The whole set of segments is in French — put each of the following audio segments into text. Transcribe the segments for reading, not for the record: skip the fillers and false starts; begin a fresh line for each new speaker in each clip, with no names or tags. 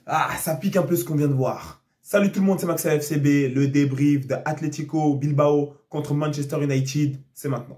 Ah, ça pique un peu ce qu'on vient de voir. Salut tout le monde, c'est Max FCB, le débrief de Atlético Bilbao contre Manchester United, c'est maintenant.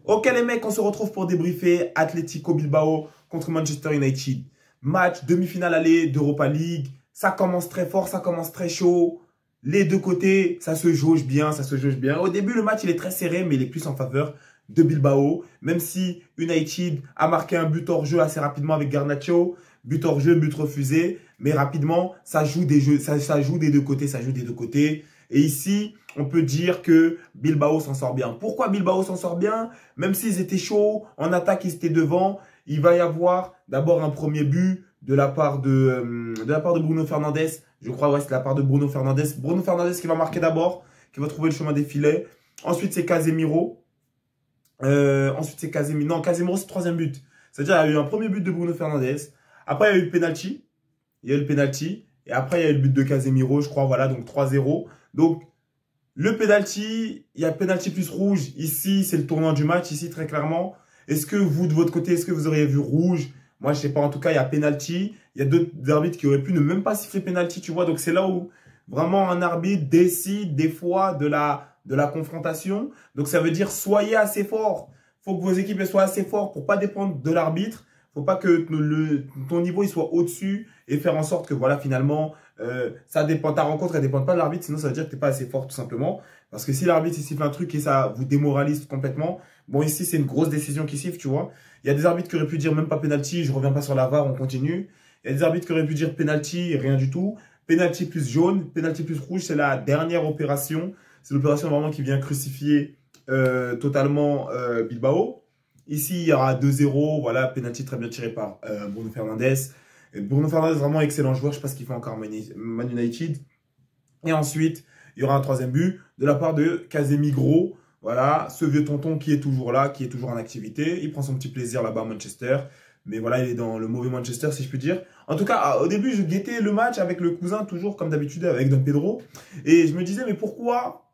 Ok les mecs, on se retrouve pour débriefer Atlético Bilbao contre Manchester United. Match demi-finale aller d'Europa League, ça commence très fort, ça commence très chaud. Les deux côtés, ça se jauge bien, ça se jauge bien. Au début, le match il est très serré, mais il est plus en faveur de Bilbao. Même si United a marqué un but hors jeu assez rapidement avec Garnacho. But hors jeu, but refusé. Mais rapidement, ça joue des jeux, ça joue des deux côtés, ça joue des deux côtés. Et ici, on peut dire que Bilbao s'en sort bien. Pourquoi Bilbao s'en sort bien? Même s'ils étaient chauds, en attaque, ils étaient devant. Il va y avoir d'abord un premier but de la part de Bruno Fernandes. Je crois, ouais, c'est de la part de Bruno Fernandes. Bruno Fernandes qui va marquer d'abord, qui va trouver le chemin des filets. Ensuite, c'est Casemiro. Ensuite, c'est Casemiro. Non, Casemiro, c'est le troisième but. C'est-à-dire, il y a eu un premier but de Bruno Fernandes. Après, il y a eu le penalty. Il y a eu le penalty. Et après, il y a eu le but de Casemiro, je crois. Voilà, donc 3-0. Donc, le penalty, il y a penalty plus rouge. Ici, c'est le tournant du match. Ici, très clairement. Est-ce que vous, de votre côté, est-ce que vous auriez vu rouge? Moi, je sais pas. En tout cas, il y a penalty. Il y a d'autres arbitres qui auraient pu ne même pas siffler penalty, tu vois. Donc, c'est là où vraiment un arbitre décide des fois de la confrontation. Donc, ça veut dire soyez assez forts. Faut que vos équipes soient assez fortes pour pas dépendre de l'arbitre. Faut pas que ton niveau il soit au-dessus et faire en sorte que voilà finalement ça dépend, ta rencontre elle dépend pas de l'arbitre, sinon ça veut dire que t'es pas assez fort tout simplement. Parce que si l'arbitre il siffle un truc et ça vous démoralise complètement, bon ici c'est une grosse décision qui siffle, tu vois. Il y a des arbitres qui auraient pu dire même pas penalty, je reviens pas sur la VAR, on continue. Il y a des arbitres qui auraient pu dire penalty, rien du tout. Penalty plus jaune, penalty plus rouge, c'est la dernière opération. C'est l'opération vraiment qui vient crucifier totalement Bilbao. Ici, il y aura 2-0. Voilà, penalty très bien tiré par Bruno Fernandes. Et Bruno Fernandes, vraiment excellent joueur. Je ne sais pas ce qu'il fait encore Man United. Et ensuite, il y aura un troisième but de la part de Casemiro. Voilà, ce vieux tonton qui est toujours là, qui est toujours en activité. Il prend son petit plaisir là-bas à Manchester. Mais voilà, il est dans le mauvais Manchester, si je puis dire. En tout cas, au début, je guettais le match avec le cousin, toujours comme d'habitude, avec Don Pedro. Et je me disais, mais pourquoi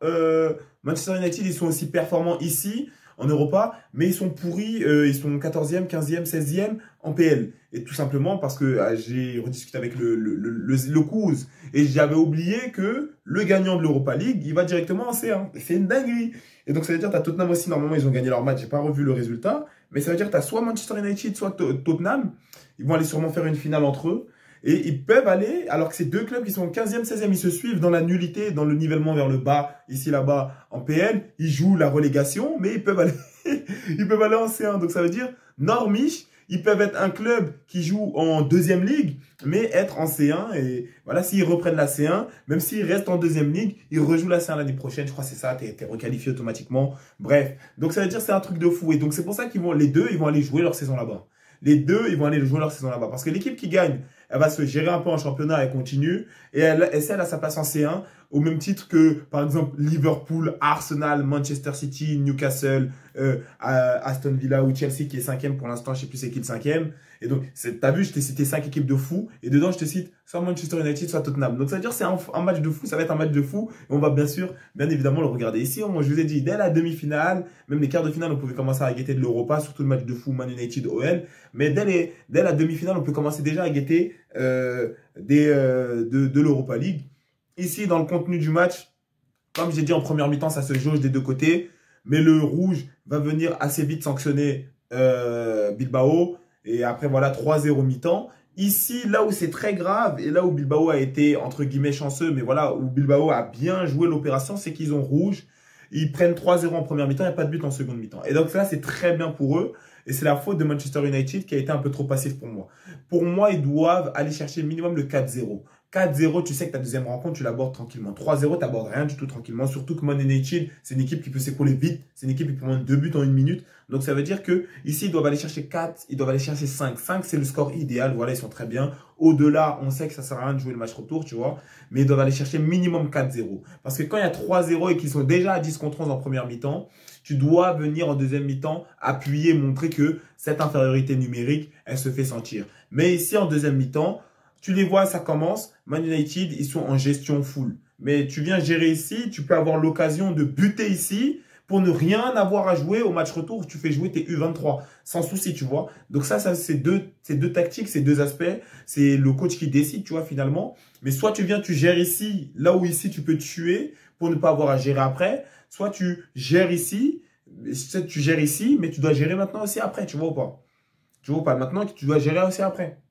Manchester United, ils sont aussi performants ici en Europa, mais ils sont pourris, ils sont 14e, 15e, 16e en PL. Et tout simplement parce que j'ai rediscuté avec le Kouz et j'avais oublié que le gagnant de l'Europa League, il va directement en C1. C'est une dinguerie. Et donc ça veut dire que tu as Tottenham aussi, normalement ils ont gagné leur match, j'ai pas revu le résultat, mais ça veut dire que tu as soit Manchester United, soit Tottenham, ils vont aller sûrement faire une finale entre eux. Et ils peuvent aller, alors que ces deux clubs qui sont 15e, 16e, ils se suivent dans la nullité, dans le nivellement vers le bas, ici, là-bas, en PL. Ils jouent la relégation, mais ils peuvent aller, ils peuvent aller en C1. Donc, ça veut dire, Normiche, ils peuvent être un club qui joue en deuxième ligue, mais être en C1. Et voilà, s'ils reprennent la C1, même s'ils restent en deuxième ligue, ils rejouent la C1 l'année prochaine. Je crois que c'est ça, t'es requalifié automatiquement. Bref. Donc, ça veut dire, c'est un truc de fou. Et donc, c'est pour ça qu'ils vont, les deux, ils vont aller jouer leur saison là-bas. Les deux, ils vont aller jouer leur saison là-bas. Parce que l'équipe qui gagne, elle va se gérer un peu en championnat, elle continue. Et elle essaie à sa place en C1, au même titre que, par exemple, Liverpool, Arsenal, Manchester City, Newcastle, Aston Villa ou Chelsea qui est 5e pour l'instant. Je sais plus c'est qui le 5e. Et donc, t'as vu, je t'ai cité 5 équipes de fous. Et dedans, je te cite soit Manchester United, soit Tottenham. Donc, ça veut dire que c'est un match de fou. Ça va être un match de fou. Et on va bien évidemment, le regarder ici. Moi, je vous ai dit, dès la demi-finale, même les quarts de finale, on pouvait commencer à guetter de l'Europa, surtout le match de fou Man United OL. Mais dès la demi-finale, on peut commencer déjà à guetter de l'Europa League. Ici, dans le contenu du match, comme j'ai dit en première mi-temps, ça se jauge des deux côtés. Mais le rouge va venir assez vite sanctionner Bilbao. Et après, voilà, 3-0 mi-temps. Ici, là où c'est très grave, et là où Bilbao a été, entre guillemets, chanceux, mais voilà, où Bilbao a bien joué l'opération, c'est qu'ils ont rouge. Ils prennent 3-0 en première mi-temps, il n'y a pas de but en seconde mi-temps. Et donc, ça, c'est très bien pour eux. Et c'est la faute de Manchester United qui a été un peu trop passif pour moi. Pour moi, ils doivent aller chercher minimum le 4-0. 4-0, tu sais que ta deuxième rencontre, tu l'abordes tranquillement. 3-0, tu n'abordes rien du tout tranquillement. Surtout que Man United, c'est une équipe qui peut s'écrouler vite. C'est une équipe qui peut prendre 2 buts en 1 minute. Donc, ça veut dire que ici, ils doivent aller chercher 4, ils doivent aller chercher 5. 5, c'est le score idéal. Voilà, ils sont très bien. Au-delà, on sait que ça sert à rien de jouer le match retour, tu vois. Mais ils doivent aller chercher minimum 4-0. Parce que quand il y a 3-0 et qu'ils sont déjà à 10 contre 11 en première mi-temps, tu dois venir en deuxième mi-temps appuyer, montrer que cette infériorité numérique, elle se fait sentir. Mais ici, en deuxième mi-temps, tu les vois, ça commence. Man United, ils sont en gestion full. Mais tu viens gérer ici, tu peux avoir l'occasion de buter ici. pour ne rien avoir à jouer au match retour, tu fais jouer tes U23 sans souci, tu vois. Donc ça c'est deux tactiques, c'est deux aspects. C'est le coach qui décide, tu vois, finalement. Mais soit tu viens, tu gères ici, là où ici tu peux tuer pour ne pas avoir à gérer après. Soit tu gères ici, mais tu dois gérer maintenant aussi après, tu vois ou pas? Tu vois ou pas? Maintenant, tu dois gérer aussi après.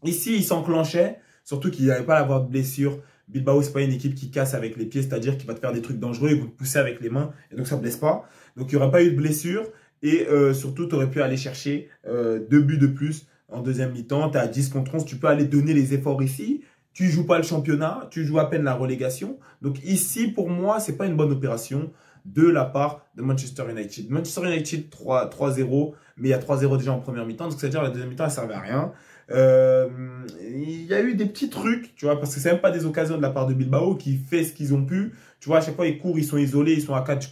Ici, il s'enclenchait, surtout qu'il n'y avait pas à avoir de blessure. Bilbao, c'est pas une équipe qui casse avec les pieds, c'est-à-dire qu'il va te faire des trucs dangereux, ils vont te pousser avec les mains, et donc ça ne blesse pas. Donc il n'y aurait pas eu de blessure, et surtout, tu aurais pu aller chercher 2 buts de plus en deuxième mi-temps. Tu es à 10 contre 11, tu peux aller donner les efforts ici. Tu joues pas le championnat, tu joues à peine la relégation. Donc ici, pour moi, c'est pas une bonne opération de la part de Manchester United. Manchester United 3-0, mais il y a 3-0 déjà en première mi-temps, donc c'est-à-dire la deuxième mi-temps, elle ne servait à rien. Il y a eu des petits trucs, tu vois, parce que c'est même pas des occasions de la part de Bilbao qui fait ce qu'ils ont pu. Tu vois, à chaque fois, ils courent, ils sont isolés, ils sont à 4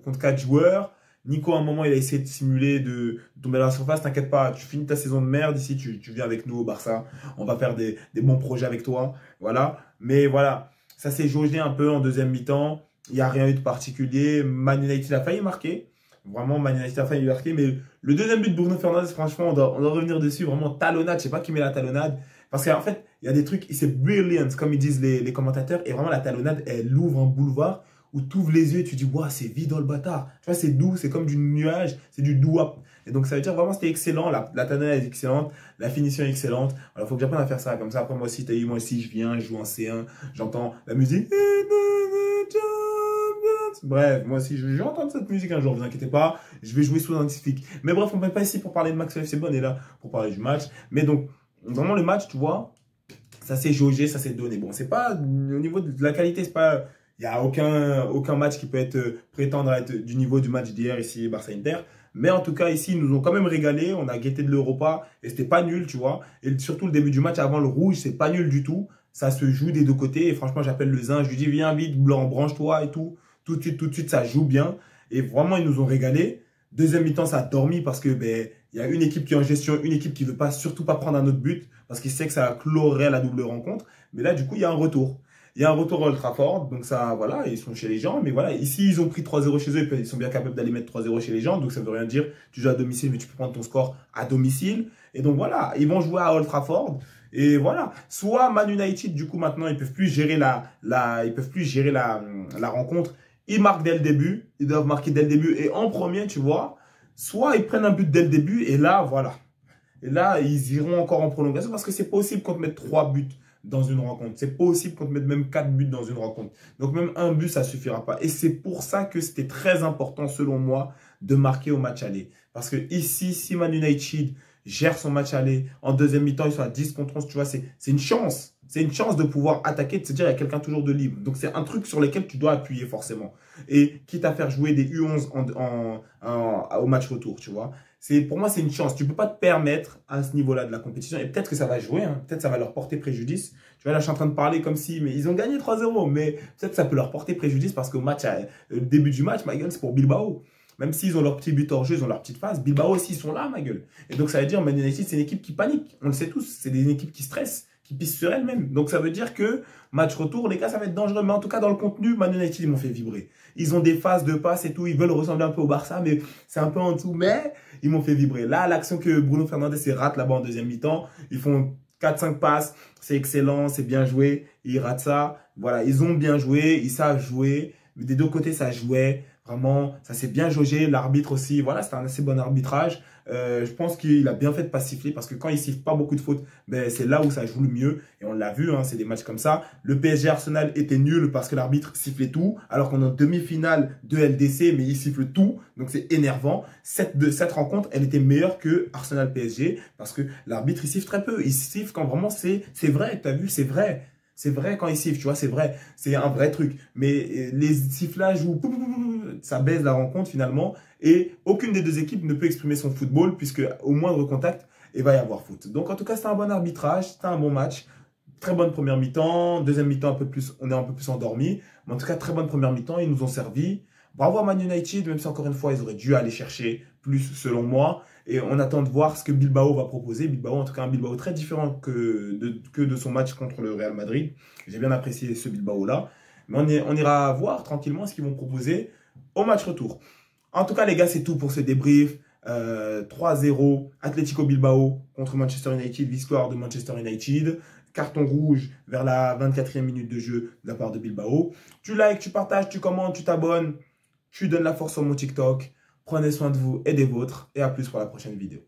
contre 4 joueurs. Nico, à un moment, il a essayé de simuler de tomber dans la surface. T'inquiète pas, tu finis ta saison de merde. Ici, tu viens avec nous au Barça. On va faire des bons projets avec toi. Voilà. Mais voilà, ça s'est jaugé un peu en deuxième mi-temps. Il n'y a rien eu de particulier. Man United a failli marquer. Vraiment, Man United a failli marquer. Mais le deuxième but de Bruno Fernandes, franchement, on doit revenir dessus. Vraiment, talonnade. Je sais pas qui met la talonnade. Parce qu'en fait, il y a des trucs, c'est brilliant, comme ils disent les commentateurs. Et vraiment, la talonnade, elle ouvre un boulevard où tu ouvres les yeux et tu dis, waouh, c'est vide dans le bâtard. Tu vois, c'est doux, c'est comme du nuage, c'est du doux. Et donc, ça veut dire vraiment, c'était excellent. La talonnade est excellente, la finition est excellente. Alors, il faut que j'apprenne à faire ça. Comme ça, après, moi aussi, moi aussi, je viens, je joue en C1, j'entends la musique. Bref, moi aussi, je vais entendre cette musique un jour, vous inquiétez pas. Je vais jouer sous scientifique. Mais bref, on ne peut pas ici pour parler de Maxwell FC, on est là pour parler du match. Mais donc, vraiment, le match, tu vois, ça s'est jaugé, ça s'est donné. Bon, c'est pas, au niveau de la qualité, c'est pas, il n'y a aucun match qui peut prétendre être du niveau du match d'hier ici, Barça-Inter. Mais en tout cas, ici, ils nous ont quand même régalé. On a guetté de l'Europa et c'était pas nul, tu vois. Et surtout, le début du match avant le rouge, c'est pas nul du tout. Ça se joue des deux côtés. Et franchement, j'appelle le Zin, je lui dis, viens vite, Blanc, branche-toi et tout. Tout de suite, ça joue bien. Et vraiment, ils nous ont régalé. Deuxième mi-temps, ça a dormi parce que, ben, il y a une équipe qui est en gestion, une équipe qui veut pas, surtout pas prendre un autre but parce qu'il sait que ça clorerait la double rencontre. Mais là, du coup, il y a un retour. Il y a un retour à Old Trafford, donc ça, voilà, ils sont chez les gens. Mais voilà, ici, ils ont pris 3-0 chez eux, ils sont bien capables d'aller mettre 3-0 chez les gens. Donc ça veut rien dire, tu joues à domicile, mais tu peux prendre ton score à domicile. Et donc voilà, ils vont jouer à Old Trafford. Et voilà, soit Man United, du coup, maintenant, ils peuvent plus gérer la rencontre. Ils marquent dès le début, ils doivent marquer dès le début. Et en premier, tu vois, soit ils prennent un but dès le début, et là, voilà. Et là, ils iront encore en prolongation parce que c'est possible qu'on te mette 3 buts dans une rencontre. C'est possible qu'on te mette même 4 buts dans une rencontre. Donc même un but, ça ne suffira pas. Et c'est pour ça que c'était très important, selon moi, de marquer au match aller. Parce que ici, si Man United gère son match aller, en deuxième mi-temps, ils sont à 10 contre 11, tu vois, c'est une chance. C'est une chance de pouvoir attaquer, de se dire, il y a quelqu'un toujours de libre. Donc, c'est un truc sur lequel tu dois appuyer forcément. Et quitte à faire jouer des U11 au match retour, tu vois. Pour moi, c'est une chance. Tu ne peux pas te permettre à ce niveau-là de la compétition. Et peut-être que ça va jouer, hein. Peut-être que ça va leur porter préjudice. Tu vois, là, je suis en train de parler comme si, mais ils ont gagné 3-0. Mais peut-être que ça peut leur porter préjudice parce qu'au match, le début du match, ma gueule, c'est pour Bilbao. Même s'ils ont leur petit but hors jeu, ils ont leur petite phase. Bilbao aussi, ils sont là, ma gueule. Et donc, ça veut dire, Man United, c'est une équipe qui panique. On le sait tous. C'est des équipes qui stressent, qui pissent sur elles-mêmes. Donc, ça veut dire que match retour, les gars, ça va être dangereux. Mais en tout cas, dans le contenu, Man United, ils m'ont fait vibrer. Ils ont des phases de passe et tout. Ils veulent ressembler un peu au Barça, mais c'est un peu en dessous. Mais ils m'ont fait vibrer. Là, l'action que Bruno Fernandes rate là-bas en deuxième mi-temps, ils font 4-5 passes. C'est excellent, c'est bien joué. Ils ratent ça. Voilà, ils ont bien joué. Ils savent jouer. Mais des deux côtés, ça jouait. Vraiment, ça s'est bien jaugé. L'arbitre aussi, voilà, c'était un assez bon arbitrage. Je pense qu'il a bien fait de pas siffler parce que quand il siffle pas beaucoup de fautes, ben, c'est là où ça joue le mieux. Et on l'a vu, hein, c'est des matchs comme ça. Le PSG Arsenal était nul parce que l'arbitre sifflait tout, alors qu'on est en demi-finale de LDC, mais il siffle tout. Donc c'est énervant. Cette rencontre, elle était meilleure que Arsenal PSG parce que l'arbitre, il siffle très peu. Il siffle quand vraiment c'est vrai. T'as vu, c'est vrai. C'est vrai quand il siffle, tu vois, c'est vrai. C'est un vrai truc. Mais les sifflages où ça baisse la rencontre finalement. Et aucune des deux équipes ne peut exprimer son football puisque au moindre contact, il va y avoir foot. Donc en tout cas, c'était un bon arbitrage, c'était un bon match. Très bonne première mi-temps. Deuxième mi-temps, on est un peu plus endormi. Mais en tout cas, très bonne première mi-temps. Ils nous ont servi. Bravo à Man United, même si encore une fois, ils auraient dû aller chercher plus selon moi. Et on attend de voir ce que Bilbao va proposer. Bilbao, en tout cas, un Bilbao très différent que de son match contre le Real Madrid. J'ai bien apprécié ce Bilbao-là. Mais on ira voir tranquillement ce qu'ils vont proposer au match retour. En tout cas, les gars, c'est tout pour ce débrief. 3-0, Atlético Bilbao contre Manchester United, victoire de Manchester United. Carton rouge vers la 24e minute de jeu de la part de Bilbao. Tu likes, tu partages, tu commentes, tu t'abonnes. Tu donnes la force sur mon TikTok. Prenez soin de vous et des vôtres. Et à plus pour la prochaine vidéo.